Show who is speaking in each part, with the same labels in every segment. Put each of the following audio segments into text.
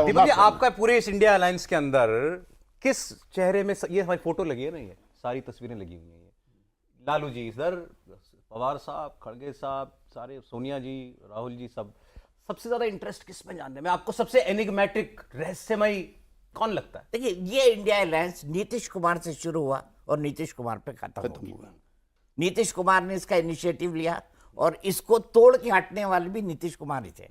Speaker 1: दीपक जी, आपका पूरे इस इंडिया अलायंस के अंदर किस चेहरे में ये हमारी फोटो लगी है ना, ये सारी तस्वीरें लगी हुई हैं, ये लालू जी इधर, पवार साहब, खड़गे साहब, सारे सोनिया जी, राहुल जी, सब सबसे ज्यादा इंटरेस्ट किस में जानने में आपको सबसे एनिग्मेटिक रहस्यमय कौन लगता है?
Speaker 2: देखिए, ये इंडिया अलायंस नीतीश कुमार से शुरू हुआ और नीतीश कुमार पे खत्म हुआ। नीतीश कुमार ने इसका इनिशिएटिव लिया और इसको तोड़ के हटने वाले भी नीतीश कुमार ही थे।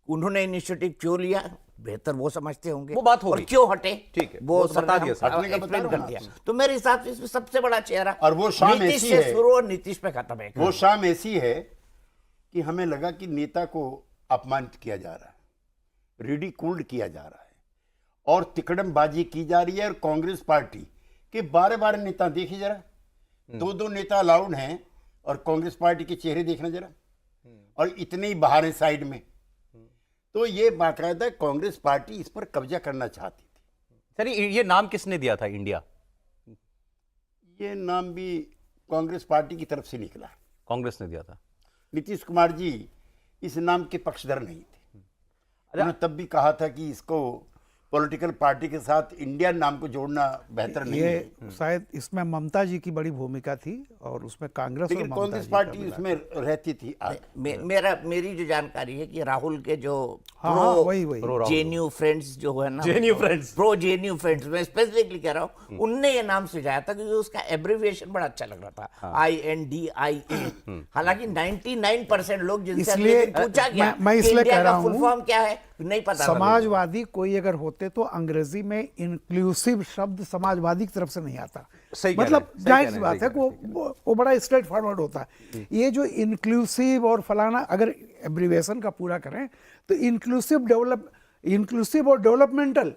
Speaker 2: उन्होंने इनिशिएटिव क्यों लिया, बेहतर वो समझते होंगे,
Speaker 1: वो बात हो
Speaker 2: और
Speaker 1: गई।
Speaker 2: क्यों हटे,
Speaker 1: ठीक है,
Speaker 2: वो
Speaker 1: बता दिया,
Speaker 2: एक्सप्लेन कर दिया। तो मेरे हिसाब से इसमें सबसे बड़ा चेहरा
Speaker 3: और वो शाम
Speaker 2: नीतीश
Speaker 3: ऐसी
Speaker 2: से
Speaker 3: है,
Speaker 2: शुरू और नीतीश पे खत्म है।
Speaker 3: वो शाम ऐसी है कि हमें लगा कि नेता को अपमानित किया जा रहा है, रिडिकूल्ड किया जा रहा है और तिकड़मबाजी की जा रही है। और कांग्रेस पार्टी के 12 नेता देखिए जरा, 2 नेता अलाउड हैं और कांग्रेस पार्टी के चेहरे देखना जरा, और इतने ही बाहर है साइड में। तो ये बाकायदा कांग्रेस पार्टी इस पर कब्जा करना चाहती थी।
Speaker 1: सर ये नाम किसने दिया था इंडिया?
Speaker 3: ये नाम भी कांग्रेस पार्टी की तरफ से निकला।
Speaker 1: कांग्रेस ने दिया था।
Speaker 3: नीतीश कुमार जी इस नाम के पक्षधर नहीं थे। उन्होंने तब भी कहा था कि इसको पॉलिटिकल पार्टी के साथ इंडियन नाम को जोड़ना बेहतर नहीं है।
Speaker 4: ये शायद इसमें ममता जी की बड़ी भूमिका थी और उसमें कांग्रेस और
Speaker 3: लेकिन
Speaker 4: ममता
Speaker 3: कांग्रेस
Speaker 4: जी
Speaker 3: पार्टी
Speaker 4: का
Speaker 3: उसमें रहती थी।
Speaker 2: मेरी जो जानकारी है कि राहुल के जो
Speaker 4: हाँ, वही
Speaker 2: जेएनयू फ्रेंड्स जो है ना,
Speaker 1: JNU friends,
Speaker 2: pro JNU friends, मैं स्पेसिफिकली कह रहा हूँ, उनने ये नाम सुझाया था क्योंकि उसका एब्रिविएशन बड़ा अच्छा लग रहा था, INDIA। हालांकि 99% लोग जिनसे
Speaker 4: इसलिए
Speaker 2: पूछा गया
Speaker 4: मैं इसलिए
Speaker 2: इंडिया
Speaker 4: कह रहा
Speaker 2: का फुल
Speaker 4: हूँ,
Speaker 2: फॉर्म क्या है, नहीं पता।
Speaker 4: समाजवादी कोई अगर होते तो अंग्रेजी में इंक्लूसिव शब्द समाजवादी की तरफ से नहीं आता। मतलब जाहिर सी बात है कि वो बड़ा स्ट्रेट फॉरवर्ड होता है। ये जो इंक्लूसिव और फलाना अगर एब्रिविएशन का पूरा करें तो इंक्लूसिव और डेवलपमेंटल,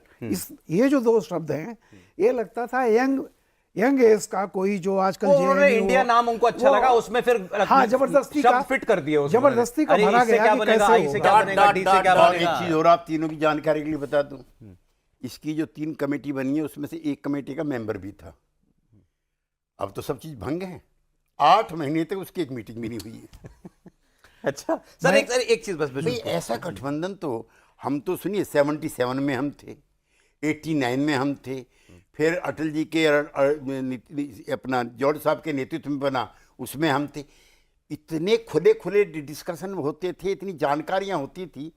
Speaker 4: ये जो 2 शब्द हैं, ये लगता था यंग एज का कोई जो आजकल
Speaker 1: इंडिया नाम उनको अच्छा लगा, उसमें फिर
Speaker 4: हाँ जबरदस्ती का
Speaker 1: फिट कर दिया,
Speaker 4: जबरदस्ती का भरा गया कि कैसे
Speaker 3: एक चीज और आप तीनों की जानकारी के लिए बता दूं, इसकी जो 3 कमेटी बनी है उसमें से एक कमेटी का मेंबर भी था। अब तो सब चीज भंग है, 8 महीने तक उसकी एक मीटिंग भी नहीं हुई है।
Speaker 1: अच्छा सर, एक चीज बस
Speaker 3: भाई, ऐसा गठबंधन तो हम तो सुनिए 77 में हम थे, 89 में हम थे, फिर अटल जी के अपना जॉर्ज साहब के नेतृत्व में बना, उसमें हम थे। इतने खुले खुले डिस्कशन होते थे, इतनी जानकारियां होती थी।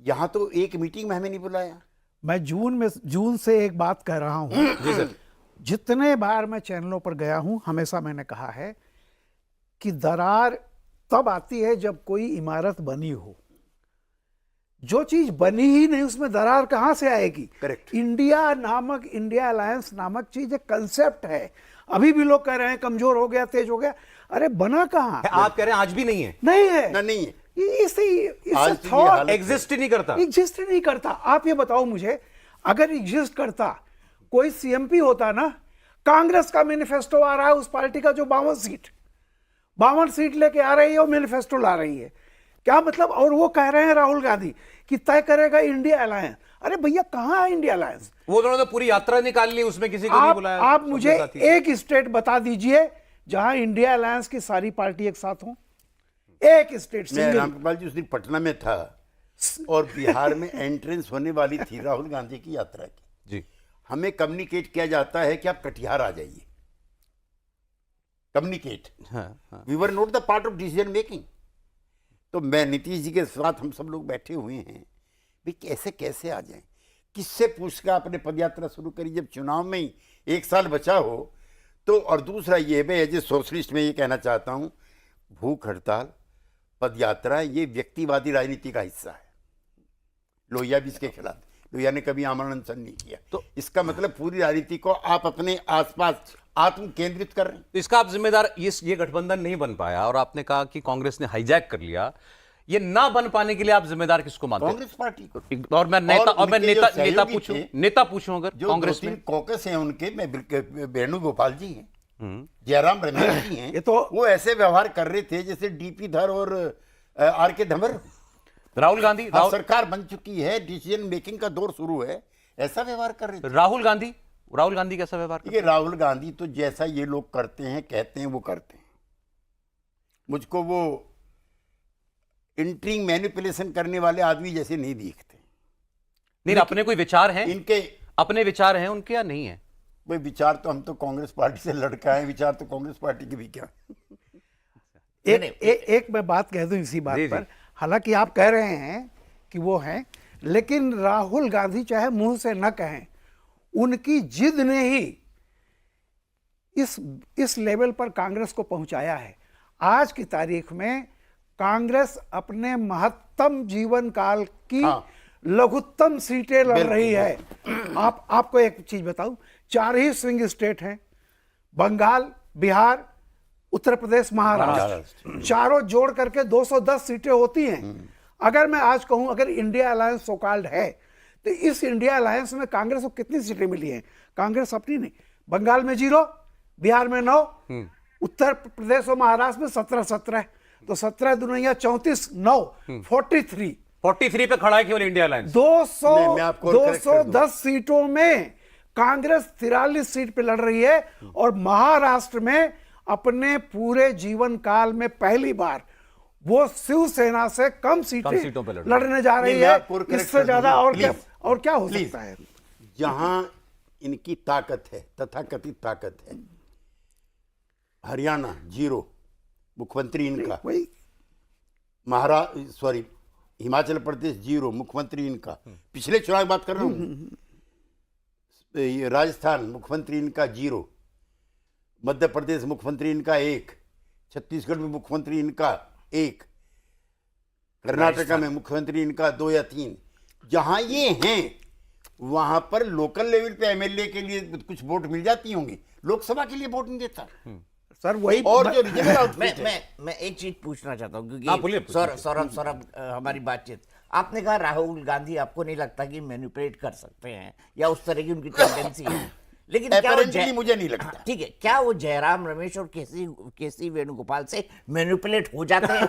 Speaker 3: यहाँ तो एक मीटिंग में हमें नहीं बुलाया।
Speaker 4: मैं जून से एक बात कह रहा हूँ, जितने बार मैं चैनलों पर गया हूं हमेशा मैंने कहा है कि दरार तब आती है जब कोई इमारत बनी हो। जो चीज बनी ही नहीं उसमें दरार कहां से आएगी?
Speaker 3: करेक्ट।
Speaker 4: इंडिया अलायंस नामक चीज एक कंसेप्ट है। अभी भी लोग कह रहे हैं कमजोर हो गया, तेज हो गया। अरे बना कहां?
Speaker 1: आप कह रहे हैं आज भी नहीं है?
Speaker 4: नहीं है,
Speaker 3: नहीं है।
Speaker 4: इसे थॉट
Speaker 1: एग्जिस्ट ही नहीं करता।
Speaker 4: एग्जिस्ट नहीं करता। आप ये बताओ मुझे, अगर एग्जिस्ट करता, कोई सीएमपी होता ना, कांग्रेस का मैनिफेस्टो आ रहा है उस पार्टी का जो 52 सीट लेके आ रही है, वो मैनिफेस्टो ला रही है, क्या मतलब? और वो कह रहे हैं राहुल गांधी कि तय करेगा इंडिया अलायंस। अरे भैया, कहां है इंडिया अलायंस?
Speaker 1: वो दोनों तो पूरी यात्रा निकाल ली, उसमें किसी को नहीं बुलाया।
Speaker 4: आप मुझे एक स्टेट बता दीजिए जहां इंडिया अलायंस की सारी पार्टी एक साथ हो। एक स्टेट।
Speaker 3: मैं रामकृपाल जी उस दिन पटना में था और बिहार में एंट्रेंस होने वाली थी राहुल गांधी की यात्रा की
Speaker 1: जी।
Speaker 3: हमें कम्युनिकेट किया जाता है कि आप कटिहार आ जाइए। Communicate, we were not the part of decision making. तो मैं नीतीश जी के साथ हम सब लोग बैठे हुए हैं, भी कैसे कैसे आ जाएं, किससे पूछकर आपने पदयात्रा शुरू करी जब चुनाव में ही 1 साल बचा हो तो। और दूसरा ये, मैं एज ए सोशलिस्ट में ये कहना चाहता हूँ, भूख हड़ताल, पदयात्रा, ये व्यक्तिवादी राजनीति का हिस्सा है। लोहिया भी इसके खिलाफ, लोहिया ने कभी आमरण अनशन नहीं किया। तो इसका मतलब पूरी राजनीति को आप अपने आसपास आत्म केंद्रित कर रहे हैं।
Speaker 1: तो इसका आप जिम्मेदार, ये गठबंधन नहीं बन पाया और आपने कहा कि कांग्रेस ने हाईजैक कर लिया, ये ना बन पाने के लिए आप जिम्मेदार किसको मानते हैं?
Speaker 3: कांग्रेस पार्टी को।
Speaker 1: और मैं नेता पूछूं अगर
Speaker 3: जो
Speaker 1: कांग्रेस में
Speaker 3: कॉकस हैं उनके, मैं वेणुगोपाल जी हैं, जयराम रमेश जी हैं,
Speaker 4: ये तो
Speaker 3: वो ऐसे व्यवहार कर रहे थे जैसे डीपी धर और आर.के. धमर।
Speaker 1: राहुल गांधी,
Speaker 3: सरकार बन चुकी है, डिसीजन मेकिंग का दौर शुरू है, ऐसा व्यवहार कर रहे थे।
Speaker 1: राहुल गांधी कैसा व्यवहार करते हैं?
Speaker 3: राहुल गांधी तो जैसा ये लोग करते हैं, कहते हैं, वो करते हैं। मुझको वो इंट्रिंग मैनिपुलेशन करने वाले आदमी जैसे नहीं दिखते।
Speaker 1: नहीं, अपने कोई विचार हैं,
Speaker 3: इनके
Speaker 1: अपने विचार हैं उनके या नहीं है?
Speaker 3: भाई विचार तो हम तो कांग्रेस पार्टी से लड़के आए, विचार तो कांग्रेस पार्टी के भी क्या।
Speaker 4: एक मैं बात कह दूं इसी बात
Speaker 1: जी, जी।
Speaker 4: पर, हालांकि आप कह रहे हैं कि वो हैं, लेकिन राहुल गांधी चाहे मुंह से न कहें, उनकी जिद ने ही इस लेवल पर कांग्रेस को पहुंचाया है। आज की तारीख में कांग्रेस अपने महत्तम जीवन काल की
Speaker 3: हाँ।
Speaker 4: लघुत्तम सीटें लड़
Speaker 3: बिल्कुल,
Speaker 4: रही है। आपको एक चीज बताऊं, 4 ही स्विंग स्टेट हैं, बंगाल, बिहार, उत्तर प्रदेश, महाराष्ट्र, चारों जोड़ करके 210 सीटें होती हैं। अगर मैं आज कहूं अगर इंडिया अलायंस सो कॉल्ड है, तो इस इंडिया अलायंस में कांग्रेस को कितनी सीटें मिली हैं? कांग्रेस अपनी नहीं, बंगाल में 0, बिहार में 9, उत्तर प्रदेश और महाराष्ट्र में 17 तो 17 दुनिया 34, 9,
Speaker 1: 43 पे खड़ा है केवल इंडिया अलायंस।
Speaker 4: 200
Speaker 3: नहीं, मैं आपको correct कर दूं।
Speaker 4: 210 सीटों में कांग्रेस 43 सीट पे लड़ रही है, और महाराष्ट्र में अपने पूरे जीवन काल में पहली बार वो शिवसेना से कम
Speaker 1: सीटों पे
Speaker 4: सीटें
Speaker 1: लड़
Speaker 4: लड़ने जा रही
Speaker 3: नहीं, मैं
Speaker 4: है।
Speaker 3: आपको correct
Speaker 4: इससे
Speaker 3: कर
Speaker 4: ज्यादा
Speaker 3: दूं,
Speaker 4: और क्या हो
Speaker 3: please।
Speaker 4: सकता है?
Speaker 3: जहां इनकी ताकत है, तथाकथित ताकत है, हरियाणा 0, मुख्यमंत्री इनका,
Speaker 4: वही
Speaker 3: हिमाचल प्रदेश 0, मुख्यमंत्री इनका, पिछले चुनाव की बात कर रहा हूं। ये राजस्थान मुख्यमंत्री इनका 0, मध्य प्रदेश मुख्यमंत्री इनका 1, छत्तीसगढ़ में मुख्यमंत्री इनका 1, कर्नाटका में मुख्यमंत्री इनका 2 या 3। जहां ये हैं वहां पर लोकल लेवल पे एमएलए के लिए कुछ वोट मिल जाती होंगी, लोकसभा के लिए वोट नहीं देता।
Speaker 4: सर, वही
Speaker 3: और जो रीजनल आउटफिट है,
Speaker 2: मैं एक चीज पूछना चाहता हूँ,
Speaker 1: हाँ, बोलिए,
Speaker 2: क्योंकि सौरभ हमारी बातचीत, आपने कहा राहुल गांधी आपको नहीं लगता कि मैनिपुलेट कर सकते हैं या उस तरह की उनकी टेंडेंसी है, लेकिन क्या वो
Speaker 3: Apparently मुझे नहीं लगता।
Speaker 2: हाँ, ठीक है, क्या वो जयराम रमेश और केसी वेणुगोपाल से मैनिपुलेट हो जाते हैं?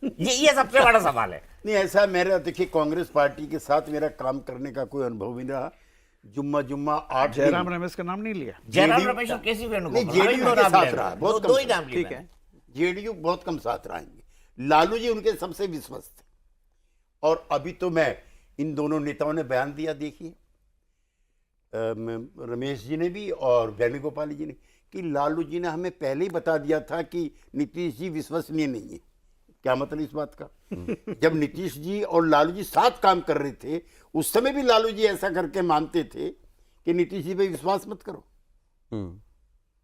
Speaker 2: ये सबसे बड़ा सवाल है।
Speaker 3: नहीं ऐसा मेरा, देखिए कांग्रेस पार्टी के साथ मेरा काम करने का कोई अनुभव नहीं रहा। जुम्मा 8
Speaker 4: जयराम रमेश का नाम नहीं लिया।
Speaker 2: जयराम
Speaker 3: JDU
Speaker 2: रमेश और केसी
Speaker 3: नहीं,
Speaker 2: वेणुगोपाल
Speaker 3: जेडीयू के साथ रहा, बहुत
Speaker 2: दो ही
Speaker 3: कम।
Speaker 2: नाम लिए
Speaker 1: ठीक है।
Speaker 3: जेडीयू बहुत कम साथ रहेंगे। लालू जी उनके सबसे विश्वस्त थे, और अभी तो मैं इन दोनों नेताओं ने बयान दिया, देखिए रमेश जी ने भी और वेणुगोपाल जी ने, कि लालू जी ने हमें पहले ही बता दिया था कि नीतीश जी विश्वसनीय नहीं है। क्या मतलब इस बात का? जब नीतीश जी और लालू जी साथ काम कर रहे थे, उस समय भी लालू जी ऐसा करके मानते थे कि नीतीश जी पे विश्वास मत करो।